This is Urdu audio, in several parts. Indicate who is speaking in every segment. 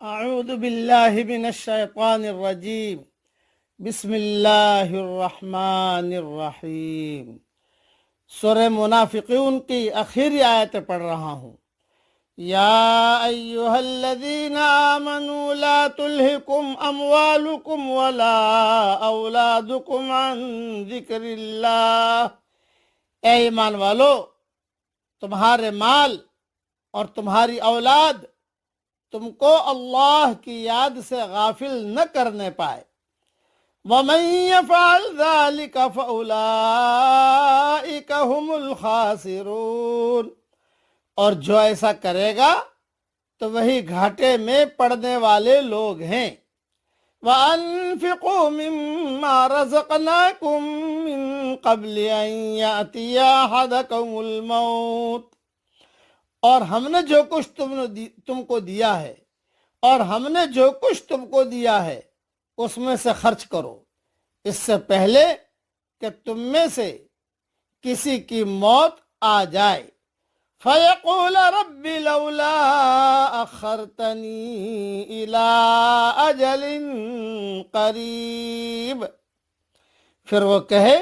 Speaker 1: اعوذ باللہ من الشیطان الرجیم بسم اللہ الرحمن الرحیم۔ سورہ منافقون کی آخری آیت پڑھ رہا ہوں۔ یا ایہا الذین آمنوا لا تلہکم اموالکم ولا اولادکم عن ذکر اللہ۔ اے ایمان والو، تمہارے مال اور تمہاری اولاد تم کو اللہ کی یاد سے غافل نہ کرنے پائے۔ وَمَن يَفْعَلْ ذَلِكَ فَأُولَئِكَ هُمُ الْخَاسِرُونَ۔ اور جو ایسا کرے گا تو وہی گھاٹے میں پڑنے والے لوگ ہیں۔ وَأَنفِقُوا مِمَّا رَزَقْنَاكُم مِّن قَبْلِ أَن يَأْتِيَ أَحَدَكُمُ الْمَوْتُ۔ اور ہم نے جو کچھ تم کو دیا ہے، اور ہم نے جو کچھ تم کو دیا ہے اس میں سے خرچ کرو، اس سے پہلے کہ تم میں سے کسی کی موت آ جائے۔ فَيَقُولَ رَبِّ لَوْلَا أَخَّرْتَنِي إِلَىٰ أَجَلٍ قَرِيبٍ۔ پھر وہ کہے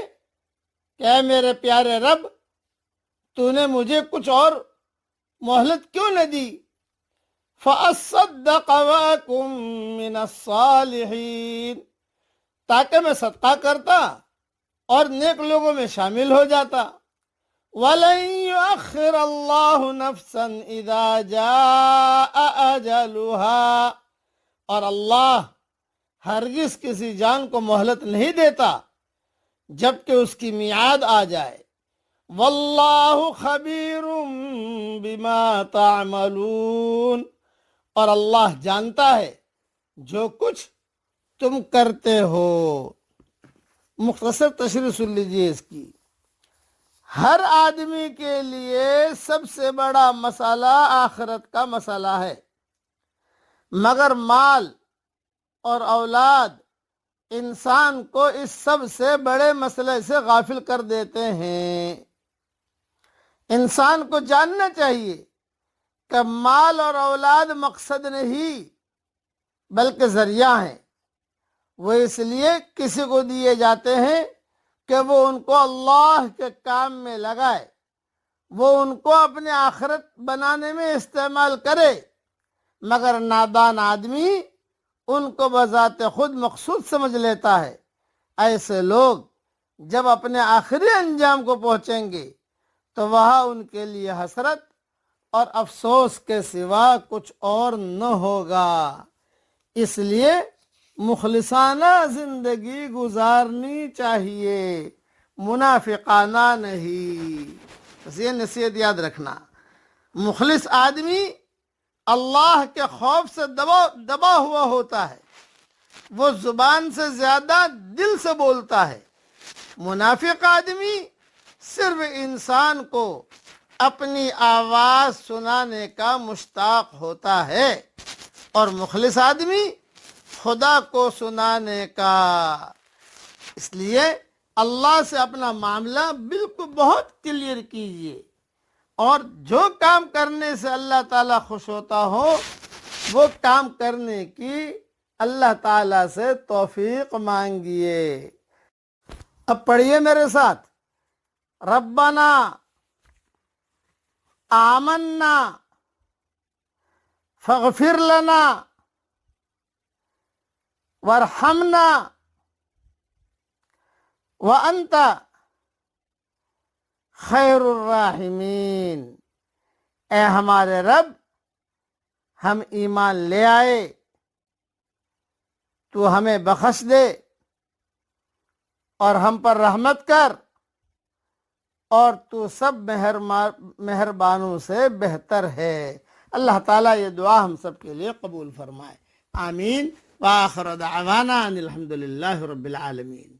Speaker 1: کہ اے میرے پیارے رب، تو نے مجھے کچھ اور مہلت کیوں نہ دی؟ فَأَصَّدَّقَ وَأَكُن مِّنَ الصَّالِحِينَ، تاکہ میں صدقہ کرتا اور نیک لوگوں میں شامل ہو جاتا۔ وَلَن يُؤَخِّرَ اللَّهُ نَفْسًا إِذَا جَاءَ أَجَلُهَا، اور اللہ ہرگز کسی جان کو مہلت نہیں دیتا جب کہ اس کی میعاد آ جائے۔ واللہ خبیر بما تعملون، اور اللہ جانتا ہے جو کچھ تم کرتے ہو۔ مختصر تشریح سن لیجیے اس کی۔ ہر آدمی کے لیے سب سے بڑا مسئلہ آخرت کا مسئلہ ہے، مگر مال اور اولاد انسان کو اس سب سے بڑے مسئلے سے غافل کر دیتے ہیں۔ انسان کو جاننا چاہیے کہ مال اور اولاد مقصد نہیں بلکہ ذریعہ ہیں۔ وہ اس لیے کسی کو دیے جاتے ہیں کہ وہ ان کو اللہ کے کام میں لگائے، وہ ان کو اپنے آخرت بنانے میں استعمال کرے، مگر نادان آدمی ان کو بذات خود مقصود سمجھ لیتا ہے۔ ایسے لوگ جب اپنے آخری انجام کو پہنچیں گے تو وہاں ان کے لیے حسرت اور افسوس کے سوا کچھ اور نہ ہوگا۔ اس لیے مخلصانہ زندگی گزارنی چاہیے، منافقانہ نہیں۔ بس یہ نصیحت یاد رکھنا۔ مخلص آدمی اللہ کے خوف سے دبا ہوا ہوتا ہے، وہ زبان سے زیادہ دل سے بولتا ہے۔ منافق آدمی صرف انسان کو اپنی آواز سنانے کا مشتاق ہوتا ہے، اور مخلص آدمی خدا کو سنانے کا۔ اس لیے اللہ سے اپنا معاملہ بالکل بہت کلیئر کیجئے، اور جو کام کرنے سے اللہ تعالیٰ خوش ہوتا ہو وہ کام کرنے کی اللہ تعالیٰ سے توفیق مانگیے۔ اب پڑھیے میرے ساتھ۔ ربنا آمنا فاغفر لنا وارحمنا وانت خیر الراحمین۔ اے ہمارے رب، ہم ایمان لے آئے، تو ہمیں بخش دے اور ہم پر رحمت کر، اور تو سب مہربانوں سے بہتر ہے۔ اللہ تعالیٰ یہ دعا ہم سب کے لیے قبول فرمائے۔ آمین۔ وآخر دعوانا ان الحمد للہ رب العالمین۔